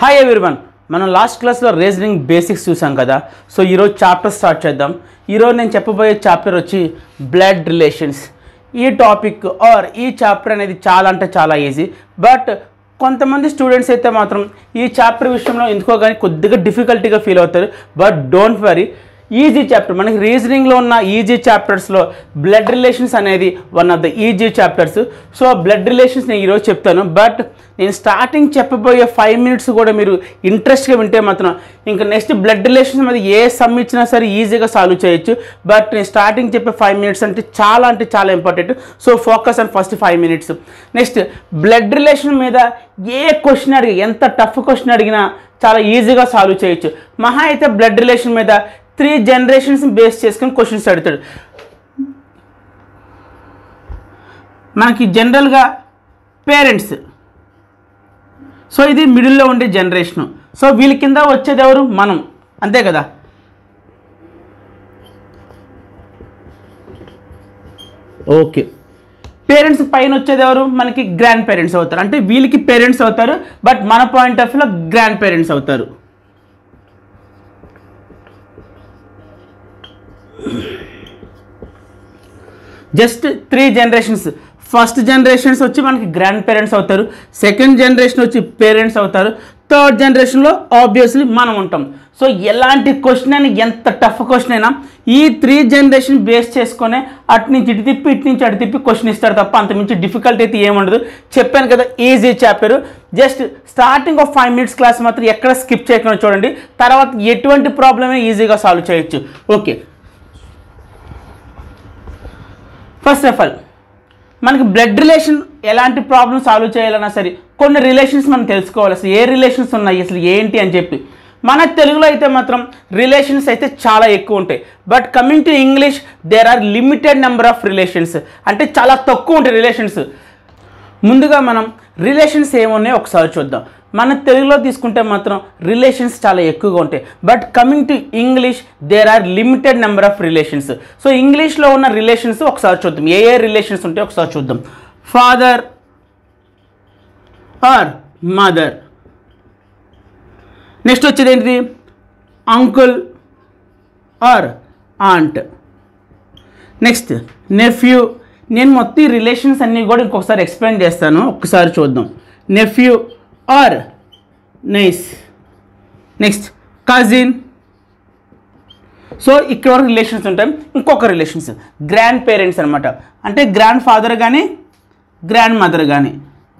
Hi everyone, మనం last క్లాస్లో reasoning basics చూసాం కదా. సో ఈరోజు చాప్టర్ స్టార్ట్ చేద్దాం. ఈరోజు నేను చెప్పబోయే చాప్టర్ వచ్చి బ్లడ్ రిలేషన్స్. ఈ టాపిక్ ఆర్ ఈ చాప్టర్ అనేది చాలా అంటే చాలా ఈజీ. బట్ కొంతమంది స్టూడెంట్స్ అయితే మాత్రం ఈ చాప్టర్ విషయంలో ఎందుకో కానీ కొద్దిగా డిఫికల్టీగా ఫీల్ అవుతారు. But don't worry, easy chapter. మనకి రీజనింగ్లో ఉన్న ఈజీ చాప్టర్స్లో బ్లడ్ రిలేషన్స్ అనేది one of the easy chapters. So blood relations నేను ఈరోజు చెప్తాను. బట్ నేను స్టార్టింగ్ చెప్పబోయే 5 minutes కూడా మీరు ఇంట్రెస్ట్గా వింటే మాత్రం ఇంకా నెక్స్ట్ బ్లడ్ రిలేషన్స్ మీద ఏ సమ్ ఇచ్చినా సరే ఈజీగా సాల్వ్ చేయొచ్చు. బట్ నేను స్టార్టింగ్ చెప్పే 5 minutes అంటే చాలా important. So focus on first 5 minutes. Next blood relation మీద ఏ క్వశ్చన్ అడిగి, ఎంత టఫ్ క్వశ్చన్ అడిగినా చాలా ఈజీగా సాల్వ్ చేయొచ్చు. మహా అయితే బ్లడ్ రిలేషన్ మీద 3 generations బేస్ చేసుకొని క్వశ్చన్స్ అడుగుతాడు. మనకి జనరల్గా పేరెంట్స్, సో ఇది మిడిల్లో ఉండే జనరేషను. సో వీళ్ళ కింద వచ్చేది ఎవరు? మనం, అంతే కదా. ఓకే, పేరెంట్స్ పైన వచ్చేది ఎవరు? మనకి గ్రాండ్ పేరెంట్స్ అవుతారు. అంటే వీళ్ళకి పేరెంట్స్ అవుతారు, బట్ మన పాయింట్ ఆఫ్ వ్యూలో గ్రాండ్ పేరెంట్స్ అవుతారు. Just 3 generations. ఫస్ట్ జనరేషన్స్ వచ్చి మనకి గ్రాండ్ పేరెంట్స్ అవుతారు, సెకండ్ జనరేషన్ వచ్చి పేరెంట్స్ అవుతారు, థర్డ్ జనరేషన్లో ఆబ్వియస్లీ మనం ఉంటాం. సో ఎలాంటి క్వశ్చన్ అయినా, ఎంత టఫ్ క్వశ్చన్ అయినా ఈ 3 generation బేస్ చేసుకొని అటు నుంచి ఇటు తిప్పి, ఇటు నుంచి అటు తిప్పి క్వశ్చన్ ఇస్తారు తప్ప అంతమించి డిఫికల్ట్ అయితే ఏముండదు. చెప్పాను కదా, easy chapter. Just starting of 5 minutes class మాత్రం ఎక్కడ స్కిప్ చేయకుండా చూడండి. తర్వాత ఎటువంటి ప్రాబ్లమ్ ఈజీగా సాల్వ్ చేయొచ్చు. ఓకే, ఫస్ట్ ఆఫ్ ఆల్ మనకి బ్లడ్ రిలేషన్ ఎలాంటి ప్రాబ్లమ్ సాల్వ్ చేయాలన్నా సరే కొన్ని రిలేషన్స్ మనం తెలుసుకోవాలి. అసలు ఏ రిలేషన్స్ ఉన్నాయి, అసలు ఏంటి అని చెప్పి. మన తెలుగులో అయితే మాత్రం రిలేషన్స్ అయితే చాలా ఎక్కువ ఉంటాయి. But coming to English there are limited number of relations. అంటే చాలా తక్కువ ఉంటాయి రిలేషన్స్. ముందుగా మనం రిలేషన్స్ ఏమున్నాయో ఒకసారి చూద్దాం. మన తెలుగులో తీసుకుంటే మాత్రం రిలేషన్స్ చాలా ఎక్కువగా ఉంటాయి. But coming to English there are limited number of relations. So ఇంగ్లీష్లో ఉన్న రిలేషన్స్ ఒకసారి చూద్దాం. ఏ రిలేషన్స్ ఉంటాయో ఒకసారి చూద్దాం. Father or mother. నెక్స్ట్ వచ్చేది ఏంటిది? Uncle or aunt. Next nephew. నేను మొత్తం ఈ రిలేషన్స్ అన్నీ కూడా ఇంకొకసారి ఎక్స్ప్లెయిన్ చేస్తాను, ఒకసారి చూద్దాం. Nephew or niece. Next cousin. So ఇక్కడ వరకు రిలేషన్స్ ఉంటాయి. ఇంకొక రిలేషన్స్ గ్రాండ్ పేరెంట్స్ అనమాట. అంటే గ్రాండ్ ఫాదర్ కానీ గ్రాండ్ మదర్ కానీ,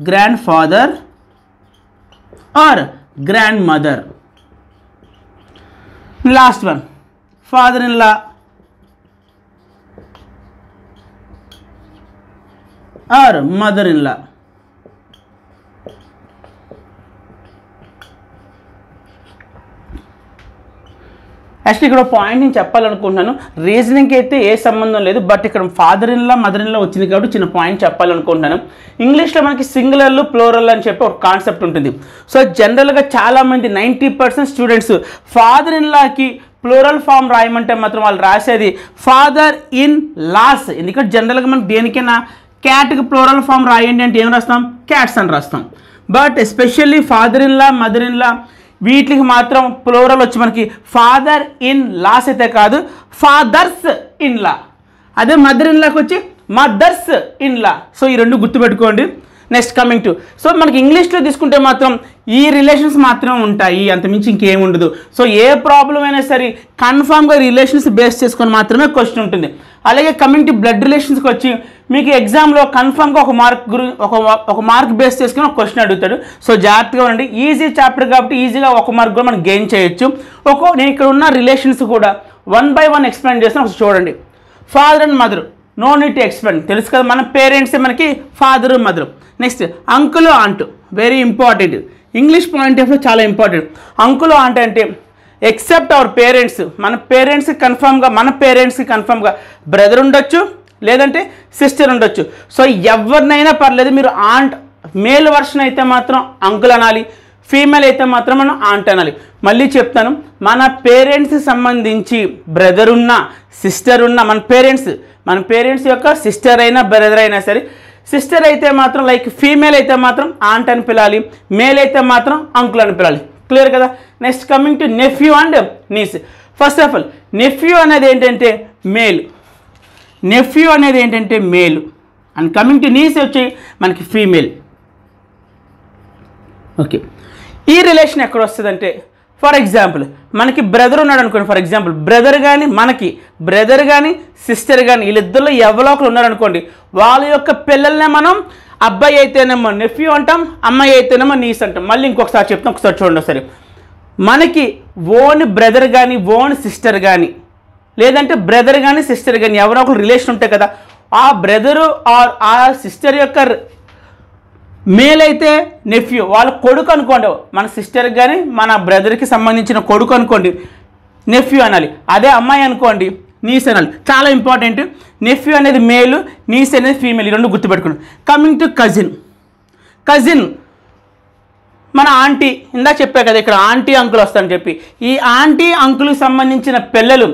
grandfather or grandmother. Last one father in law or mother in law. Actually ఇక్కడ పాయింట్ నేను చెప్పాలనుకుంటున్నాను. రీజనింగ్కి అయితే ఏ సంబంధం లేదు, బట్ ఇక్కడ father in law mother in law వచ్చింది కాబట్టి చిన్న పాయింట్ చెప్పాలనుకుంటున్నాను. ఇంగ్లీష్లో మనకి సింగులర్లు ప్లూరల్ అని చెప్పి ఒక కాన్సెప్ట్ ఉంటుంది. సో జనరల్గా చాలామంది 90% స్టూడెంట్స్ ఫాదర్ ఇన్ లాకి ప్లూరల్ ఫామ్ రాయమంటే మాత్రం వాళ్ళు రాసేది ఫాదర్ ఇన్ లాస్. ఎందుకంటే జనరల్గా మనం దేనికైనా క్యాట్కి ప్లూరల్ ఫామ్ రాయండి అంటే ఏం రాస్తాం? క్యాట్స్ అని రాస్తాం. But especially father in law mother in లా వీటికి మాత్రం ప్లూరల్ వచ్చి మనకి ఫాదర్ ఇన్ లాస్ అయితే కాదు, ఫాదర్స్ ఇన్ లా. అదే మదర్ ఇన్ లాకి వచ్చి మదర్స్ ఇన్ లా. సో ఈ రెండు గుర్తుపెట్టుకోండి. నెక్స్ట్ కమింగ్ టు, సో మనకి ఇంగ్లీష్లో తీసుకుంటే మాత్రం ఈ రిలేషన్స్ మాత్రమే ఉంటాయి, అంతమించి ఇంకేం ఉండదు. సో ఏ ప్రాబ్లం అయినా సరే కన్ఫామ్గా రిలేషన్స్ బేస్ చేసుకొని మాత్రమే క్వశ్చన్ ఉంటుంది. అలాగే కమింగ్ టు బ్లడ్ రిలేషన్స్కి వచ్చి మీకు ఎగ్జామ్లో కన్ఫామ్గా ఒక మార్క్ బేస్ చేసుకుని ఒక క్వశ్చన్ అడుగుతాడు. సో జాగ్రత్తగా ఉండండి. ఈజీ చాప్టర్ కాబట్టి ఈజీగా ఒక మార్క్ కూడా మనం గెయిన్ చేయొచ్చు. నేను ఇక్కడ ఉన్న రిలేషన్స్ కూడా 1 by 1 ఎక్స్ప్లెయిన్ చేస్తాను, ఒకసారి చూడండి. Father and mother, no need to explain, తెలుసు కదా, మన పేరెంట్సే మనకి father mother. Next uncle aunt, very important. English point of view చాలా ఇంపార్టెంట్. అంకుల్ ఆంట్ అంటే ఎక్సెప్ట్ అవర్ పేరెంట్స్, మన పేరెంట్స్కి కన్ఫామ్గా బ్రదర్ ఉండొచ్చు, లేదంటే సిస్టర్ ఉండొచ్చు. సో ఎవరినైనా పర్లేదు, మీరు ఆంట్ మేల్ వర్షన్ అయితే మాత్రం అంకుల్ అనాలి, ఫీమేల్ అయితే మాత్రం మనం ఆంట్ అనాలి. మళ్ళీ చెప్తాను, మన పేరెంట్స్కి సంబంధించి బ్రదర్ ఉన్న సిస్టర్ ఉన్న మన పేరెంట్స్ యొక్క సిస్టర్ అయినా బ్రదర్ అయినా సరే సిస్టర్ అయితే మాత్రం లైక్ ఫీమేల్ అయితే మాత్రం ఆంట్ అని పిలాలి, మేల్ అయితే మాత్రం అంకుల్ అని పిలాలి. క్లియర్ కదా. Next coming to nephew and niece. First of all nephew అనేది ఏంటంటే మేల్, నెఫ్యూ అనేది ఏంటంటే male and coming to niece వచ్చి మనకి ఫీమేల్. ఓకే, ఈ రిలేషన్ ఎక్కడ వస్తుందంటే ఫర్ ఎగ్జాంపుల్ మనకి బ్రదర్ ఉన్నాడు అనుకోండి. ఫర్ ఎగ్జాంపుల్ బ్రదర్ కానీ మనకి బ్రదర్ కానీ సిస్టర్ కానీ వీళ్ళిద్దరిలో ఎవరో ఒకరు ఉన్నారనుకోండి, వాళ్ళ యొక్క పిల్లల్నే మనం అబ్బాయి అయితేనేమో నెఫ్యూ అంటాం, అమ్మాయి అయితేనేమో నీస్ అంటాం. మళ్ళీ ఇంకొకసారి చెప్తాం, ఒకసారి చూడండి ఒకసారి. మనకి ఓన్ బ్రదర్ కానీ ఓన్ సిస్టర్ కానీ లేదంటే బ్రదర్ కానీ సిస్టర్ కానీ ఎవరో ఒకరు రిలేషన్ ఉంటాయి కదా, ఆ బ్రదరు ఆర్ ఆ సిస్టర్ యొక్క మేల్ అయితే నెఫ్యూ వాళ్ళ కొడుకు అనుకోండి, మన సిస్టర్కి కానీ మన బ్రదర్కి సంబంధించిన కొడుకు అనుకోండి నెఫ్యూ అనాలి. అదే అమ్మాయి అనుకోండి నీస్ అనాలి. చాలా ఇంపార్టెంట్. నెఫ్యూ అనేది మేలు, నీస్ అనేది ఫీమేల్, ఈ రెండు గుర్తుపెట్టుకోండి. Coming to cousin. కజిన్ మన ఆంటీ, ఇందాక చెప్పా కదా ఇక్కడ ఆంటీ అంకుల్ వస్తారని చెప్పి, ఈ ఆంటీ అంకుల్కి సంబంధించిన పిల్లలు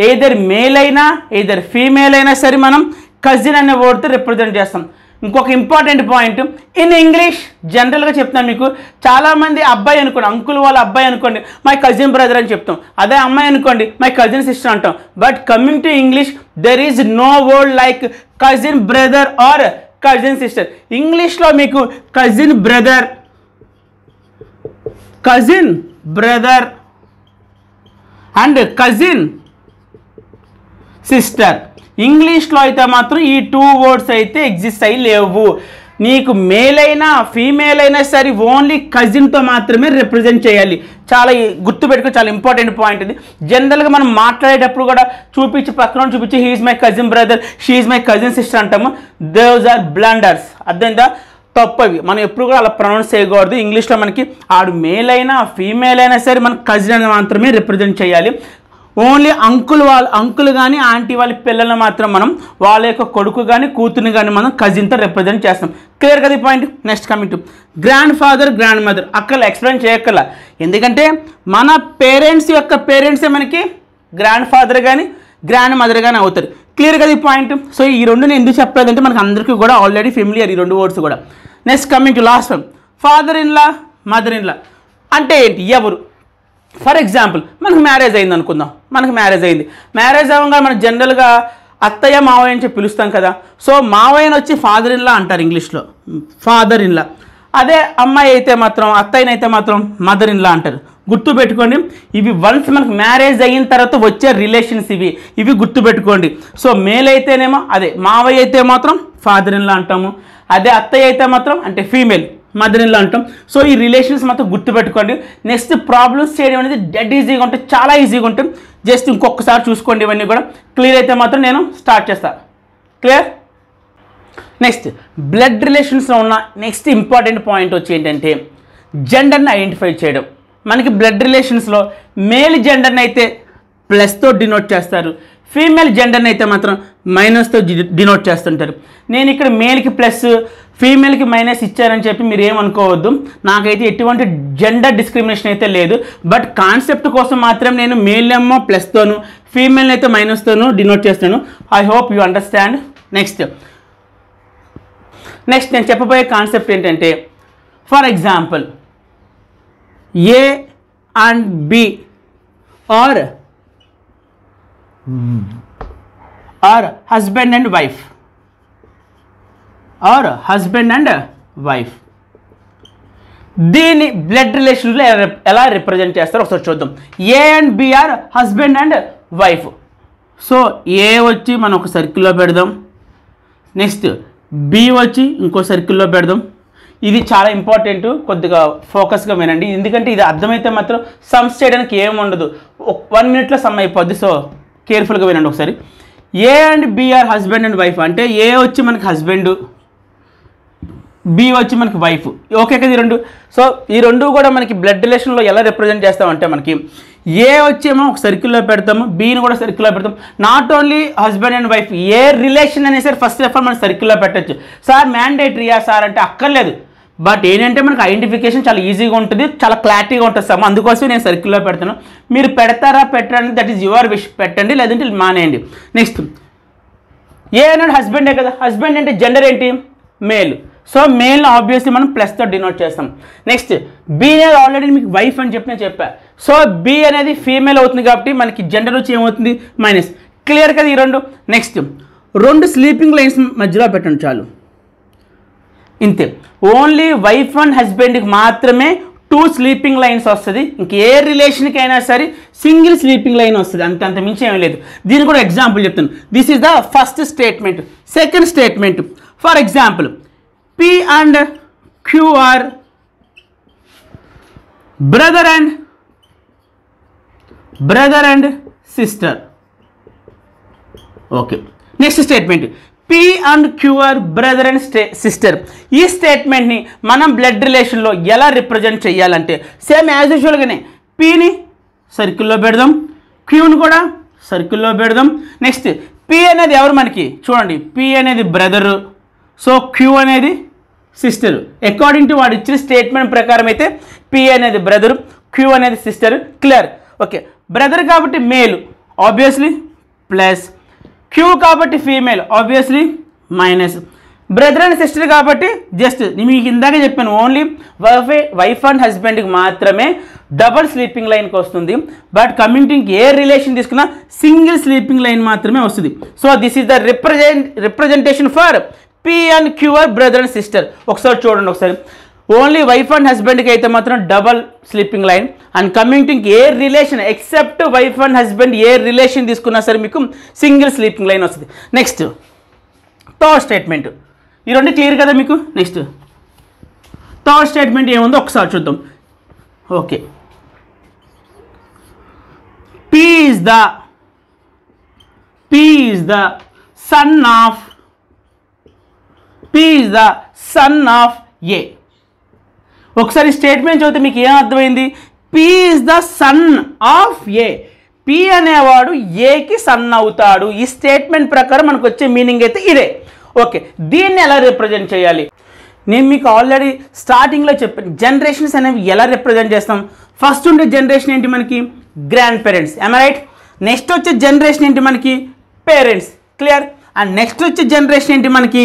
ఏదర్ మేల్ అయినా ఏదర్ ఫీమేల్ అయినా సరే మనం కజిన్ అనే వర్డ్తో రిప్రజెంట్ చేస్తాం. ఇంకొక ఇంపార్టెంట్ పాయింట్, ఇన్ ఇంగ్లీష్ జనరల్గా చెప్తాను మీకు, చాలామంది అబ్బాయి అనుకోండి అంకుల్ వాళ్ళ అబ్బాయి అనుకోండి మై కజిన్ బ్రదర్ అని చెప్తాం, అదే అమ్మాయి అనుకోండి మై కజిన్ సిస్టర్ అంటాం. But coming to English there is no word like cousin brother or cousin sister. ఇంగ్లీష్లో మీకు cousin brother, cousin brother and cousin sister, ఇంగ్లీష్లో అయితే మాత్రం ఈ టూ వర్డ్స్ అయితే ఎగ్జిస్ట్ అయ్యి లేవు. నీకు మేల్ అయినా ఫీమేల్ అయినా సరే ఓన్లీ కజిన్తో మాత్రమే రిప్రజెంట్ చేయాలి. చాలా గుర్తుపెట్టుకో, చాలా ఇంపార్టెంట్ పాయింట్ ఇది. జనరల్గా మనం మాట్లాడేటప్పుడు కూడా చూపించి పక్కన చూపించి he is my cousin brother, she is my cousin sister అంటాము. Those are blunders. అర్థమైందా? తప్పవి. మనం ఎప్పుడు కూడా అలా ప్రొనౌన్స్ చేయకూడదు. ఇంగ్లీష్లో మనకి ఆడు మేల్ అయినా ఫీమేల్ అయినా సరే మనం కజిన్ అని మాత్రమే రిప్రజెంట్ చేయాలి. ఓన్లీ అంకుల్ కానీ ఆంటీ వాళ్ళ పిల్లల్ని మాత్రం మనం వాళ్ళ యొక్క కొడుకు కానీ కూతురుని కానీ మనం కజిన్తో రిప్రజెంట్ చేస్తాం. క్లియర్ కదా ఈ point. Next coming to grand father grand mother. అక్కడ ఎక్స్ప్లెయిన్ చేయక్కర్లా, ఎందుకంటే మన పేరెంట్స్ యొక్క పేరెంట్సే మనకి గ్రాండ్ ఫాదర్ కానీ గ్రాండ్ మదర్ కానీ అవుతారు. క్లియర్ కదా ఈ పాయింట్. సో ఈ రెండు నేను ఎందుకు చెప్పలేదంటే మనకు అందరికీ కూడా ఆల్రెడీ ఫెమిలియర్ ఈ రెండు వర్డ్స్ కూడా. Next coming to last one, father in law mother in లా అంటే ఏంటి? ఎవరు? ఫర్ ఎగ్జాంపుల్ మనకు మ్యారేజ్ అయింది అనుకుందాం, మనకు మ్యారేజ్ అయింది. మ్యారేజ్ అవ్వగా మనం జనరల్గా అత్తయ్య మావయ్య అని చెప్పి పిలుస్తాం కదా. సో మావయ్యని వచ్చి ఫాదర్ ఇన్ లా అంటారు ఇంగ్లీష్లో, ఫాదర్ ఇన్ లా. అదే అమ్మాయి అయితే మాత్రం అత్తయ్యనైతే మాత్రం మదర్ ఇన్ లా అంటారు. గుర్తుపెట్టుకోండి, ఇవి వన్స్ మనకు మ్యారేజ్ అయిన తర్వాత వచ్చే రిలేషన్స్ ఇవి గుర్తుపెట్టుకోండి. సో మేల్ అయితేనేమో అదే మావయ్య అయితే మాత్రం ఫాదర్ ఇన్ లా అంటాము, అదే అత్తయ్య అయితే మాత్రం అంటే ఫీమేల్ మదర్ ఇన్ లా అంటాం. సో ఈ రిలేషన్స్ మాత్రం గుర్తుపెట్టుకోండి. నెక్స్ట్ ప్రాబ్లమ్స్ చేయడం అనేది డెడ్ ఈజీగా ఉంటుంది, చాలా ఈజీగా ఉంటుంది. జస్ట్ ఇంకొకసారి చూసుకోండి ఇవన్నీ కూడా. క్లియర్ అయితే మాత్రం నేను స్టార్ట్ చేస్తాను. క్లియర్? నెక్స్ట్ బ్లడ్ రిలేషన్స్లో ఉన్న నెక్స్ట్ ఇంపార్టెంట్ పాయింట్ వచ్చి ఏంటంటే జెండర్ని ఐడెంటిఫై చేయడం. మనకి బ్లడ్ రిలేషన్స్లో మేల్ జెండర్ని అయితే ప్లస్తో డినోట్ చేస్తారు, ఫీమేల్ జెండర్ని అయితే మాత్రం మైనస్తో డినోట్ చేస్తుంటారు. నేను ఇక్కడ మేల్కి ప్లస్ ఫీమేల్కి మైనస్ ఇచ్చారని చెప్పి మీరు ఏమనుకోవద్దు. నాకైతే ఎటువంటి జెండర్ డిస్క్రిమినేషన్ అయితే లేదు. బట్ కాన్సెప్ట్ కోసం మాత్రం నేను మేల్ ఏమో ప్లస్తోను ఫీమేల్ని అయితే మైనస్తోను డినోట్ చేస్తాను. I hope you understand. Next నేను చెప్పబోయే కాన్సెప్ట్ ఏంటంటే for example A and B are husband and wife are husband and wife. దీన్ని బ్లడ్ రిలేషన్లో ఎలా రిప్రజెంట్ చేస్తారో ఒకసారి చూద్దాం. A and B are husband and wife. So A వచ్చి మనం ఒక సర్కిల్లో పెడదాం, నెక్స్ట్ బి వచ్చి ఇంకో సర్కిల్లో పెడదాం. ఇది చాలా ఇంపార్టెంట్, కొద్దిగా ఫోకస్గా వినండి, ఎందుకంటే ఇది అర్థమైతే మాత్రం సమ్స్ చేయడానికి ఏమి ఉండదు, 1 minute సమ్ అయిపోద్ది. సో కేర్ఫుల్గా వినండి ఒకసారి. A and B are husband and wife అంటే ఏ వచ్చి మనకి హస్బెండ్, బి వచ్చి మనకి వైఫ్. ఓకే కదా ఈ రెండు. సో ఈ రెండు కూడా మనకి బ్లడ్ రిలేషన్లో ఎలా రిప్రజెంట్ చేస్తామంటే మనకి ఏ వచ్చేమో ఒక సర్కిల్లో పెడతాము, బీని కూడా సర్కిల్లో పెడతాం. Not only husband and wife, A relation అనేది సరే ఫస్ట్ ఆఫ్ ఆల్ మనం సర్కిల్లో పెట్టచ్చు. సార్ మ్యాండేటరీయా సార్ అంటే అక్కర్లేదు. బట్ ఏంటంటే మనకు ఐడెంటిఫికేషన్ చాలా ఈజీగా ఉంటుంది, చాలా క్లారిటీగా ఉంటుంది సార్. అందుకోసం నేను సర్కిల్లో పెడతాను. మీరు పెడతారా పెట్టండి, దట్ ఈస్ యువర్ విష్, పెట్టండి లేదంటే మానేయండి. నెక్స్ట్ ఏ అనేది హస్బెండే కదా. హస్బెండ్ అంటే జెండర్ ఏంటి? మేల్. సో మేల్ ఆబ్వియస్లీ మనం ప్లస్తో డినోట్ చేస్తాం. నెక్స్ట్ బి అనేది ఆల్రెడీ మీకు వైఫ్ అని చెప్పా. సో బి అనేది ఫీమేల్ అవుతుంది కాబట్టి మనకి జెండర్ వచ్చి ఏమవుతుంది మైనస్. క్లియర్ కదా ఈ రెండు. నెక్స్ట్ 2 స్లీపింగ్ లైన్స్ మధ్యలో పెట్టండి చాలు, ఇంతే. ఓన్లీ వైఫ్ అండ్ హస్బెండ్కి మాత్రమే 2 స్లీపింగ్ లైన్స్ వస్తుంది. ఇంకే రిలేషన్కి అయినా సరే సింగిల్ స్లీపింగ్ లైన్ వస్తుంది, అంత మించి ఏమీ లేదు. దీనికి కూడా ఎగ్జాంపుల్ చెప్తాను. This is the first statement. Second statement, for example P and Q are brother and sister. Okay. Next statement. P and Q are brother and sister. ఈ స్టేట్మెంట్ని మనం బ్లడ్ రిలేషన్లో ఎలా రిప్రజెంట్ చేయాలంటే సేమ్ యాజ్ యూజువల్గానే Pని సర్కిల్లో పెడదాం, Qని కూడా సర్కిల్లో పెడదాం. నెక్స్ట్ P అనేది ఎవరు మనకి చూడండి, P అనేది బ్రదరు, సో Q అనేది సిస్టర్. అకార్డింగ్ టు వాడు ఇచ్చిన స్టేట్మెంట్ ప్రకారం అయితే P అనేది బ్రదరు, Q అనేది సిస్టర్. క్లియర్. ఓకే. బ్రదర్ కాబట్టి మేల్ ఆబ్వియస్లీ ప్లస్, Q కాబట్టి female obviously minus. Brother and sister కాబట్టి జస్ట్ మీకు ఇందాక చెప్పాను ఓన్లీ వైఫ్ అండ్ హస్బెండ్కి మాత్రమే డబల్ స్లీపింగ్ లైన్కి వస్తుంది. బట్ కమ్యూనిటీకి ఏ రిలేషన్ తీసుకున్నా సింగిల్ స్లీపింగ్ లైన్ మాత్రమే వస్తుంది. So this is the representation for P and Q are brother and sister. ఒకసారి చూడండి, ఒకసారి ఓన్లీ వైఫ్ అండ్ హస్బెండ్కి అయితే మాత్రం డబల్ స్లీపింగ్ లైన్, అండ్ కమ్యూనిటీకి ఏ relation except wife and husband ఏ రిలేషన్ తీసుకున్నా సరే మీకు సింగిల్ స్లీపింగ్ లైన్ వస్తుంది. Next third statement. ఈ రెండు క్లియర్ కదా మీకు. నెక్స్ట్ థర్డ్ స్టేట్మెంట్ ఏముందో ఒకసారి చూద్దాం. Okay. P is the son of A. ఒకసారి స్టేట్మెంట్ చదివితే మీకు ఏం అర్థమైంది? P is the son of A. P అనేవాడు ఏకి సన్ అవుతాడు. ఈ స్టేట్మెంట్ ప్రకారం మనకు వచ్చే మీనింగ్ అయితే ఇదే. ఓకే. దీన్ని ఎలా రిప్రజెంట్ చేయాలి? నేను మీకు ఆల్రెడీ స్టార్టింగ్లో చెప్పాను, జనరేషన్స్ అనేవి ఎలా రిప్రజెంట్ చేస్తాం. ఫస్ట్ ఉండే జనరేషన్ ఏంటి మనకి? Grand parents. am I right? Next వచ్చే జనరేషన్ ఏంటి మనకి? పేరెంట్స్. క్లియర్. అండ్ నెక్స్ట్ వచ్చే జనరేషన్ ఏంటి మనకి?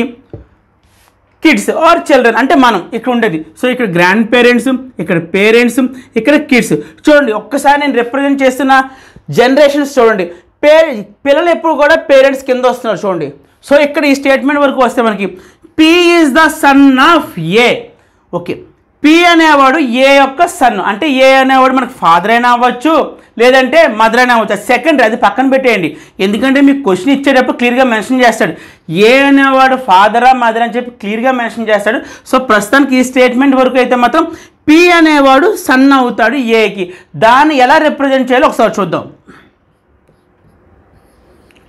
కిడ్స్ ఆర్ చిల్డ్రన్, అంటే మనం ఇక్కడ ఉండేది. సో ఇక్కడ గ్రాండ్ పేరెంట్స్, ఇక్కడ పేరెంట్స్, ఇక్కడ కిడ్స్. చూడండి ఒక్కసారి నేను రిప్రజెంట్ చేస్తున్న జనరేషన్స్ చూడండి. పిల్లలు ఎప్పుడు కూడా పేరెంట్స్ కింద వస్తున్నారు చూడండి. సో ఇక్కడ ఈ స్టేట్మెంట్ వరకు వస్తే మనకి P is the son of A. Okay. P అనేవాడు ఏ యొక్క సన్, అంటే ఏ అనేవాడు మనకు ఫాదర్ అయినా అవ్వచ్చు, లేదంటే మదర్ అయినా అవ్వచ్చు. సెకండ్ అది పక్కన పెట్టేయండి, ఎందుకంటే మీకు క్వశ్చన్ ఇచ్చేటప్పుడు క్లియర్గా మెన్షన్ చేస్తాడు ఏ అనేవాడు ఫాదరా మదర్ అని చెప్పి క్లియర్గా మెన్షన్ చేస్తాడు. సో ప్రస్తుతానికి ఈ స్టేట్మెంట్ వరకు అయితే మాత్రం P అనేవాడు సన్ అవుతాడు ఏకి. దాన్ని ఎలా రిప్రజెంట్ చేయాలో ఒకసారి చూద్దాం.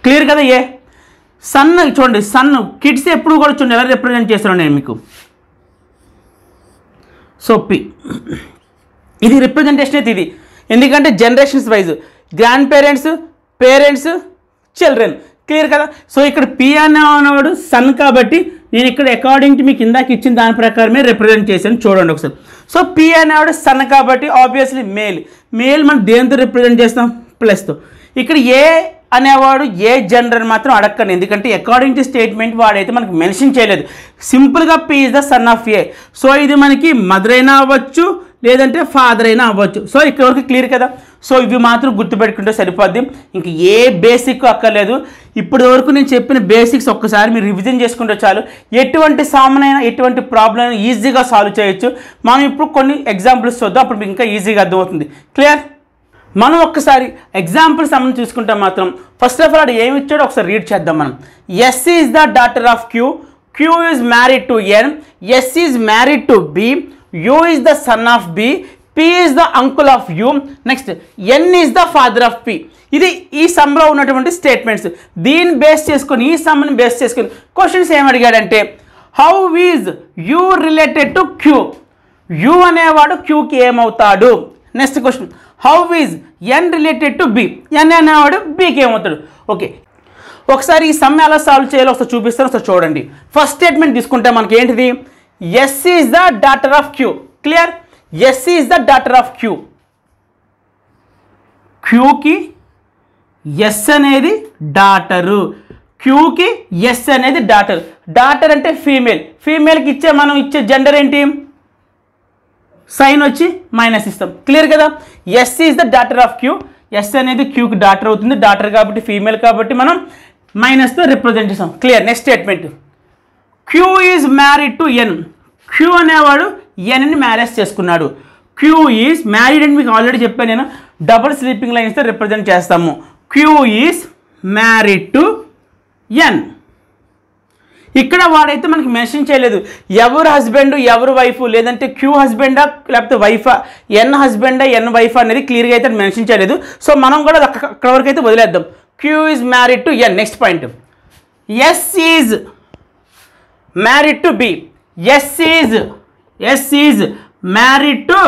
క్లియర్ కదా? ఏ సన్ చూడండి, సన్ కిడ్స్ ఎప్పుడు కూడా చూడండి ఎలా రిప్రజెంట్ చేస్తాను నేను మీకు. సో P ఇది రిప్రజెంటేషన్ అయితే ఇది, ఎందుకంటే generations wise grand parents, parents, children. Clear కదా? సో ఇక్కడ P అనేవాడు సన్ కాబట్టి నేను ఇక్కడ అకార్డింగ్ టు మీకు ఇందాక ఇచ్చిన దాని ప్రకారమే రిప్రజెంట్ చేశాను. చూడండి ఒకసారి. సో P అనేవాడు సన్ కాబట్టి ఆబ్వియస్లీ మేల్. మేల్ మనం దేంతో రిప్రజెంట్ చేస్తాం? ప్లస్తో. ఇక్కడ ఏ అనేవాడు ఏ జెండర్ మాత్రం అడగండి, ఎందుకంటే అకార్డింగ్ టు స్టేట్మెంట్ వాడైతే మనకి మెన్షన్ చేయలేదు. సింపుల్గా P is the son of A. So ఇది మనకి మదర్ అయినా అవ్వచ్చు, లేదంటే ఫాదర్ అయినా అవ్వచ్చు. సో ఇక్కడ వరకు క్లియర్ కదా? సో ఇవి మాత్రం గుర్తుపెట్టుకుంటే సరిపోద్ది, ఇంక ఏ బేసిక్ అక్కర్లేదు. ఇప్పటి వరకు నేను చెప్పిన బేసిక్స్ ఒక్కసారి మీరు రివిజన్ చేసుకుంటే చాలు. ఎటువంటి సామాన్ అయినా ఎటువంటి ప్రాబ్లం అయినా ఈజీగా సాల్వ్ చేయొచ్చు. మనం ఇప్పుడు కొన్ని ఎగ్జాంపుల్స్ చూద్దాం, అప్పుడు మీకు ఇంకా ఈజీగా అర్థమవుతుంది. క్లియర్? మనం ఒక్కసారి ఎగ్జాంపుల్స్ మనం చూసుకుంటే మాత్రం ఫస్ట్ ఆఫ్ ఆల్ ఏమి ఇచ్చాడో ఒకసారి రీడ్ చేద్దాం మనం. S is the daughter of Q, Q is married to N, S is married to B, U is the son of B, P is the uncle of U, next N is the father of P. ఇది ఈ సమ్లో ఉన్నటువంటి statements. దీన్ని base చేసుకొని, ఈ సమ్ని base చేసుకొని questions ఏమి అడిగాడంటే how is U related to Q? U అనేవాడు Qకి ఏమవుతాడు? Next question how is N related to B? N అనేవాడు Bకి ఏమవుతాడు? ఓకే. ఒకసారి ఈ సమ్ ఎలా సాల్వ్ చేయాలో ఒకసారి చూపిస్తాను, ఒకసారి చూడండి. ఫస్ట్ స్టేట్మెంట్ తీసుకుంటే మనకి ఏంటిది? S is the daughter of Q. Clear? S is the daughter of Q. Qకి S అనేది డాటరు, Qకి S అనేది డాటర్. డాటర్ అంటే ఫీమేల్, ఫీమేల్కి మనం ఇచ్చే జెండర్ ఏంటి, సైన్ వచ్చి మైనస్ ఇస్తాం. క్లియర్ కదా. S is the daughter of Q, S అనేది క్యూకి డాటర్ అవుతుంది, డాటర్ కాబట్టి ఫీమేల్ కాబట్టి మనం మైనస్తో రిప్రజెంట్ చేస్తాం. Clear. Next statement, Q is married to N, Q అనేవాడు ఎన్ని మ్యారేజ్ చేసుకున్నాడు. క్యూ ఈజ్ మ్యారీడ్ అని మీకు ఆల్రెడీ చెప్పాను నేను, డబుల్ స్లీపింగ్ లైన్స్తో రిప్రజెంట్ చేస్తాము. క్యూ ఈజ్ మ్యారీడ్ టు ఎన్. ఇక్కడ వాడైతే మనకి మెన్షన్ చేయలేదు ఎవరు హస్బెండ్ ఎవరు వైఫ్, లేదంటే క్యూ హస్బెండా లేకపోతే వైఫా, ఎన్ హస్బెండా ఎన్ వైఫా అనేది క్లియర్గా అయితే మెన్షన్ చేయలేదు. సో మనం కూడా అక్కడ వరకు అయితే వదిలేద్దాం. Q is married to N. Next point, S is married to B, S is married to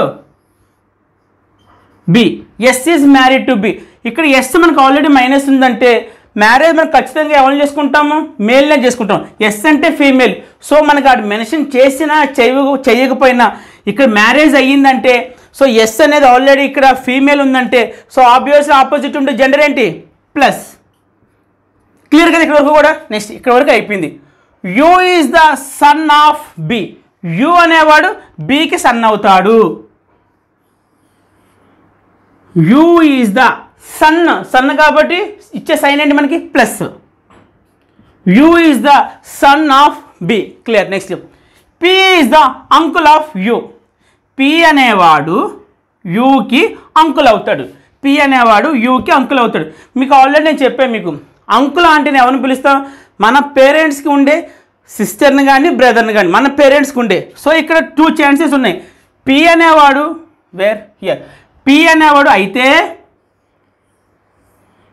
B, S is married to B. ఇక్కడ ఎస్ మనకు ఆల్రెడీ మైనస్ ఉందంటే మ్యారేజ్ మనం ఖచ్చితంగా ఎవరు చేసుకుంటాము, మేల్నే చేసుకుంటాం. ఎస్ అంటే ఫీమేల్. సో మనకు అది మెన్షన్ చేసినా చేయకపోయినా ఇక్కడ మ్యారేజ్ అయ్యిందంటే, సో ఎస్ అనేది ఆల్రెడీ ఇక్కడ ఫీమేల్ ఉందంటే, సో ఆబ్వియస్లీ ఆపోజిట్ ఉండే జెండర్ ఏంటి, ప్లస్. క్లియర్ కదా ఇక్కడ వరకు కూడా. నెక్స్ట్ ఇక్కడ వరకు అయిపోయింది. U is the son of B, U అనేవాడు బికి సన్ అవుతాడు. యూ ఈజ్ ద సన్ కాబట్టి ఇచ్చే సైన్ ఏంటి మనకి, plus. U is the son of B. Clear. Next, P is the uncle of U, P అనేవాడు యూకి అంకుల్ అవుతాడు, పి అనేవాడు యూకి అంకుల్ అవుతాడు. మీకు ఆల్రెడీ నేను చెప్పాను, మీకు అంకుల్ ఆంటీని ఎవరిని పిలుస్తాం, మన పేరెంట్స్కి ఉండే సిస్టర్ని కానీ బ్రదర్ని కానీ మన పేరెంట్స్కి ఉండే. సో ఇక్కడ 2 ఛాన్సెస్ ఉన్నాయి. పి అనేవాడు హియర్, పి అనేవాడు అయితే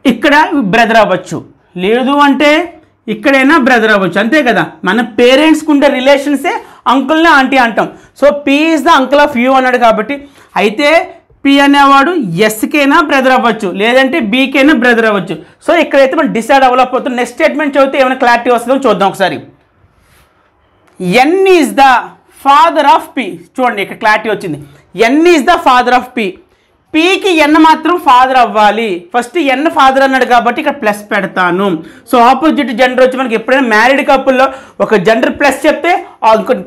ఇక్కడ బ్రదర్ అవ్వచ్చు, లేదు అంటే ఇక్కడైనా బ్రదర్ అవ్వచ్చు, అంతే కదా. మన పేరెంట్స్కి ఉండే రిలేషన్సే అంకుల్ని ఆంటీ అంటాం. So P is the uncle of you అన్నాడు కాబట్టి అయితే పి అనేవాడు ఎస్కైనా బ్రదర్ అవ్వచ్చు, లేదంటే బీకైనా బ్రదర్ అవ్వచ్చు. సో ఇక్కడైతే మనం డిసైడ్ అవ్వలేకపోతుంది. నెక్స్ట్ స్టేట్మెంట్ చదివితే ఏమైనా క్లారిటీ వస్తుందో చూద్దాం ఒకసారి. N is the father of P, చూడండి ఇక్కడ క్లారిటీ వచ్చింది. N is the father of P, పీకి ఎన్ మాత్రం ఫాదర్ అవ్వాలి. ఫస్ట్ ఎన్ ఫాదర్ అన్నాడు కాబట్టి ఇక్కడ ప్లస్ పెడతాను. సో ఆపోజిట్ జెండర్ వచ్చి మనకి ఎప్పుడైనా మ్యారీడ్ కపుల్లో ఒక జెండర్ ప్లస్ చెప్తే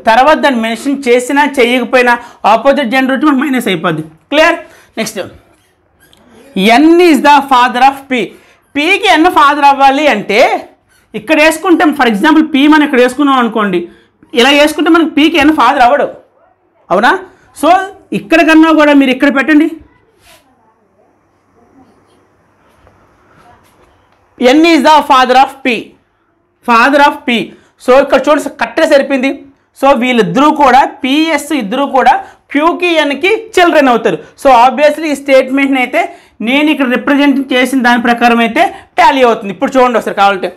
తర్వాత దాన్ని మెన్షన్ చేసినా చేయకపోయినా ఆపోజిట్ జెండర్ వచ్చి మనకి మైనస్ అయిపోద్ది. Clear. Next, N is the father of P, పీకి ఎన్ ఫాదర్ అవ్వాలి అంటే ఇక్కడ వేసుకుంటాం. ఫర్ ఎగ్జాంపుల్ పీ మనం ఇక్కడ వేసుకున్నాం అనుకోండి, ఇలా వేసుకుంటే మనకి పీకి ఎన్ ఫాదర్ అవ్వడు, అవునా. సో ఇక్కడ కన్నా కూడా మీరు ఇక్కడ పెట్టండి, N is the father of P, father of P. So ఇక్కడ చూడండి కరెక్ట్గా సరిపోయింది. సో వీళ్ళిద్దరూ కూడా పిఎస్ ఇద్దరు కూడా క్యూకి ఎన్కి చిల్డ్రన్ అవుతారు. సో ఆబ్వియస్లీ ఈ స్టేట్మెంట్ని అయితే నేను ఇక్కడ రిప్రజెంట్ చేసిన దాని ప్రకారం అయితే టాలీ అవుతుంది. ఇప్పుడు చూడండి ఒకసారి కావాలంటే,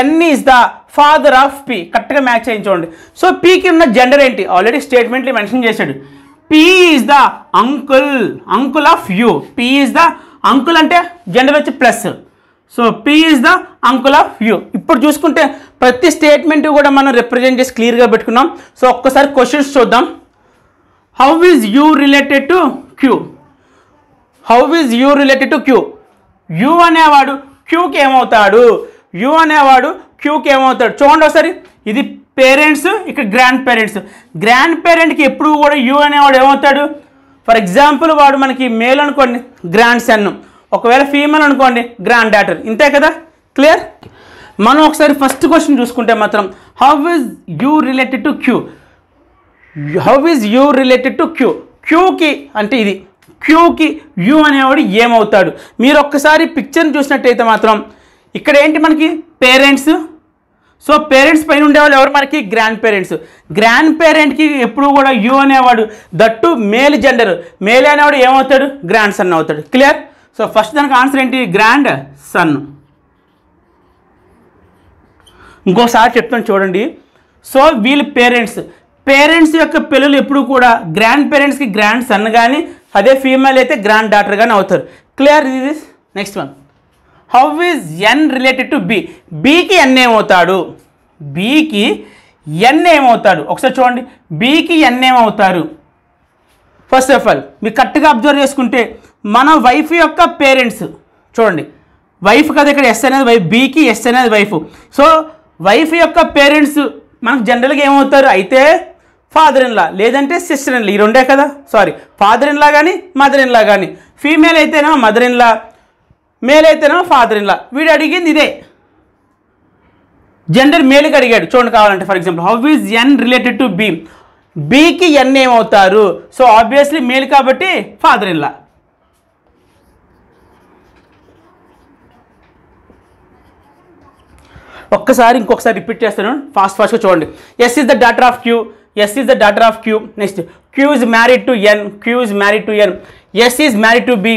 N is the father of P, కరెక్ట్గా మ్యాచ్ అయ్యింది చూడండి. సో పీకి ఉన్న జెండర్ ఏంటి, ఆల్రెడీ స్టేట్మెంట్లో మెన్షన్ చేశాడు. P is the uncle of U, P is the uncle అంటే జెండర్ వచ్చి plus. So P is the uncle of U. ఇప్పుడు చూసుకుంటే ప్రతి స్టేట్మెంట్ కూడా మనం రిప్రజెంట్ చేసి క్లియర్గా పెట్టుకున్నాం. సో ఒక్కసారి క్వశ్చన్స్ చూద్దాం. How is U related to Q, how is U related to Q. U అనేవాడు క్యూకి ఏమవుతాడు, యూ అనేవాడు క్యూకి ఏమవుతాడు. చూడండి ఒకసారి, ఇది పేరెంట్స్, ఇక్కడ గ్రాండ్ పేరెంట్స్. గ్రాండ్ పేరెంట్కి ఎప్పుడు కూడా యూ అనేవాడు ఏమవుతాడు. ఫర్ ఎగ్జాంపుల్ వాడు మనకి మేల్ అనుకోండి గ్రాండ్ సన్, ఒకవేళ ఫీమేల్ అనుకోండి గ్రాండ్ డాటర్, ఇంతే కదా. క్లియర్. మనం ఒకసారి ఫస్ట్ క్వశ్చన్ చూసుకుంటే మాత్రం how is U related to Q, how is U related to Q. క్యూకి అంటే ఇది, క్యూకి యూ అనేవాడు ఏమవుతాడు. మీరు ఒక్కసారి పిక్చర్ని చూసినట్టయితే మాత్రం ఇక్కడ ఏంటి మనకి పేరెంట్స్. సో పేరెంట్స్ పైన ఉండేవాళ్ళు ఎవరు మనకి గ్రాండ్ పేరెంట్స్. గ్రాండ్ పేరెంట్కి ఎప్పుడు కూడా యూ అనేవాడు దట్టు మేల్ జెండర్, మేల్ అనేవాడు ఏమవుతాడు గ్రాండ్ సన్ అవుతాడు. క్లియర్. సో ఫస్ట్ దానికి ఆన్సర్ ఏంటి గ్రాండ్ సన్. ఇంకోసారి చెప్తాను చూడండి. సో వీళ్ళు పేరెంట్స్ యొక్క పిల్లలు ఎప్పుడు కూడా గ్రాండ్ పేరెంట్స్కి గ్రాండ్ సన్ కానీ, అదే ఫీమేల్ అయితే గ్రాండ్ డాటర్ కానీ అవుతారు. Clear. This next one, how is N related to B, బీకి ఎన్ ఏమవుతాడు, బీకి ఎన్ ఏమవుతాడు. ఒకసారి చూడండి, బీకి ఎన్ ఏమవుతారు. ఫస్ట్ ఆఫ్ ఆల్ మీరు కరెక్ట్గా అబ్జర్వ్ చేసుకుంటే మన వైఫ్ యొక్క పేరెంట్స్ చూడండి, వైఫ్ కదా ఇక్కడ ఎస్ అనేది వైఫ్, బీకి ఎస్ అనేది వైఫ్. సో వైఫ్ యొక్క పేరెంట్స్ మనకు జనరల్గా ఏమవుతారు అయితే ఫాదర్ ఇన్ లా లేదంటే సిస్టర్ ఇన్ లా, ఈ రెండే కదా. సారీ, ఫాదర్ ఇన్ లా కానీ మదర్ ఇన్ లా కానీ. ఫీమేల్ అయితేనేమో మదర్ ఇన్ లా, మేల్ అయితేనేమో ఫాదర్ ఇన్ లా. వీడు అడిగింది ఇదే, జెండర్ మేల్కి అడిగాడు. చూడండి కావాలంటే for example, how is N related to B, బీకి ఎన్ ఏమవుతారు, సో ఆబ్వియస్లీ మేల్ కాబట్టి ఫాదర్ ఇన్ లా. ఒక్కసారి ఇంకొకసారి రిపీట్ చేస్తాను, ఫాస్ట్గా చూడండి. S is the daughter of Q, S is the daughter of Q. Next Q is married to N, Q is married to N. S is married to B,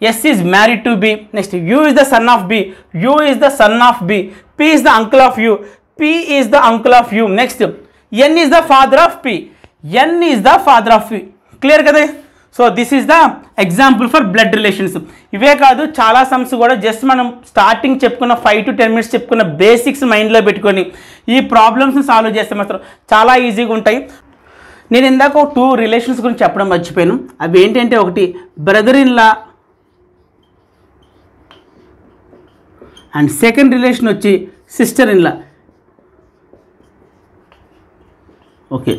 S is married to B. Next U is the son of B, U is the son of B. P is the uncle of U, P is the uncle of U. Next N is the father of P, N is the father of P. Clear కదా. So this is the example for blood relations. ఇవే కాదు చాలా sums కూడా just మనం starting చెప్పుకున్న 5 to 10 minutes చెప్పుకున్న basics మైండ్లో పెట్టుకొని ఈ ప్రాబ్లమ్స్ని సాల్వ్ చేస్తే మాత్రం చాలా ఈజీగా ఉంటాయి. నేను ఇందాక 2 రిలేషన్స్ గురించి చెప్పడం మర్చిపోయాను. అవి ఏంటంటే, ఒకటి brother in law and second relation వచ్చి సిస్టర్ ఇన్ లా. ఓకే,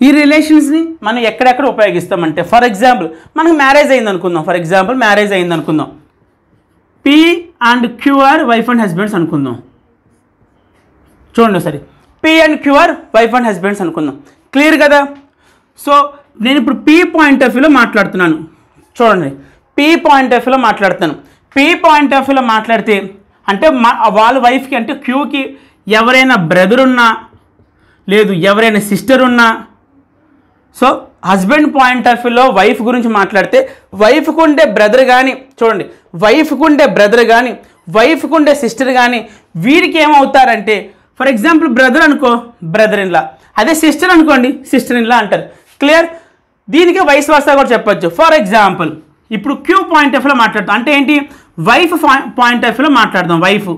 ఈ రిలేషన్స్ని మనం ఎక్కడెక్కడ ఉపయోగిస్తామంటే, ఫర్ ఎగ్జాంపుల్ మనకు మ్యారేజ్ అయింది అనుకుందాం. ఫర్ ఎగ్జాంపుల్ మ్యారేజ్ అయింది అనుకుందాం. P and Q are wife and husbands అనుకుందాం. చూడండి సరే, P and Q are wife and husbands అనుకుందాం. క్లియర్ కదా. సో నేను ఇప్పుడు పి పాయింట్ ఆఫ్ వ్యూలో మాట్లాడుతున్నాను. చూడండి, పి పాయింట్ ఆఫ్ వ్యూలో మాట్లాడుతాను. పి పాయింట్ ఆఫ్ వ్యూలో మాట్లాడితే అంటే వాళ్ళ వైఫ్కి అంటే క్యూకి ఎవరైనా బ్రదర్ ఉన్నా, లేదు ఎవరైనా సిస్టర్ ఉన్నా, సో హస్బెండ్ పాయింట్ ఆఫ్ వ్యూలో వైఫ్ గురించి మాట్లాడితే వైఫ్కు ఉండే బ్రదర్ కానీ, చూడండి వైఫ్కు ఉండే బ్రదర్ కానీ వైఫ్కు ఉండే సిస్టర్ కానీ వీరికి ఏమవుతారంటే, ఫర్ ఎగ్జాంపుల్ బ్రదర్ అనుకో బ్రదర్ ఇన్ లా, అదే సిస్టర్ అనుకోండి సిస్టర్ ఇన్ లా అంటారు. క్లియర్. దీనికి వైస్ వర్సా కూడా చెప్పొచ్చు. ఫర్ ఎగ్జాంపుల్ ఇప్పుడు క్యూ పాయింట్ ఆఫ్ వ్యూలో మాట్లాడతాం అంటే ఏంటి, వైఫ్ పాయింట్ ఆఫ్ వ్యూలో మాట్లాడదాం. Wife,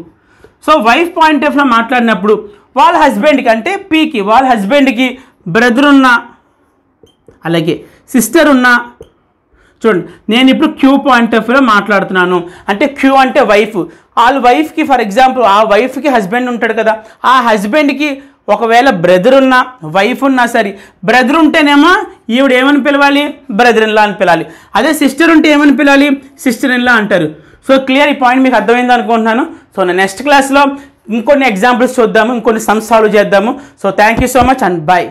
so wife point of వ్యూలో మాట్లాడినప్పుడు వాళ్ళ హస్బెండ్కి అంటే పీకి, వాళ్ళ హస్బెండ్కి బ్రదర్ ఉన్నా అలాగే సిస్టర్ ఉన్నా, చూడండి నేను ఇప్పుడు క్యూ పాయింట్ ఆఫ్ వ్యూలో మాట్లాడుతున్నాను. అంటే క్యూ అంటే వైఫ్, వాళ్ళ వైఫ్కి ఫర్ ఎగ్జాంపుల్ ఆ వైఫ్కి హస్బెండ్ ఉంటాడు కదా, ఆ హస్బెండ్కి ఒకవేళ బ్రదర్ ఉన్నా వైఫ్ ఉన్నా సరే, బ్రదర్ ఉంటేనేమో ఈవిడ ఏమని పిలవాలి, బ్రదర్ ఇన్ లా అని పిలాలి. అదే సిస్టర్ ఉంటే ఏమని పిలాలి, సిస్టర్ ఇన్ లా అంటారు. సో క్లియర్, ఈ పాయింట్ మీకు అర్థమైంది అనుకుంటున్నాను. సో నేను నెక్స్ట్ క్లాస్లో ఇంకొన్ని ఎగ్జాంపుల్స్ చూద్దాము, ఇంకొన్ని సమ్స్ సాల్వ్ చేద్దాము. So thank you so much and bye.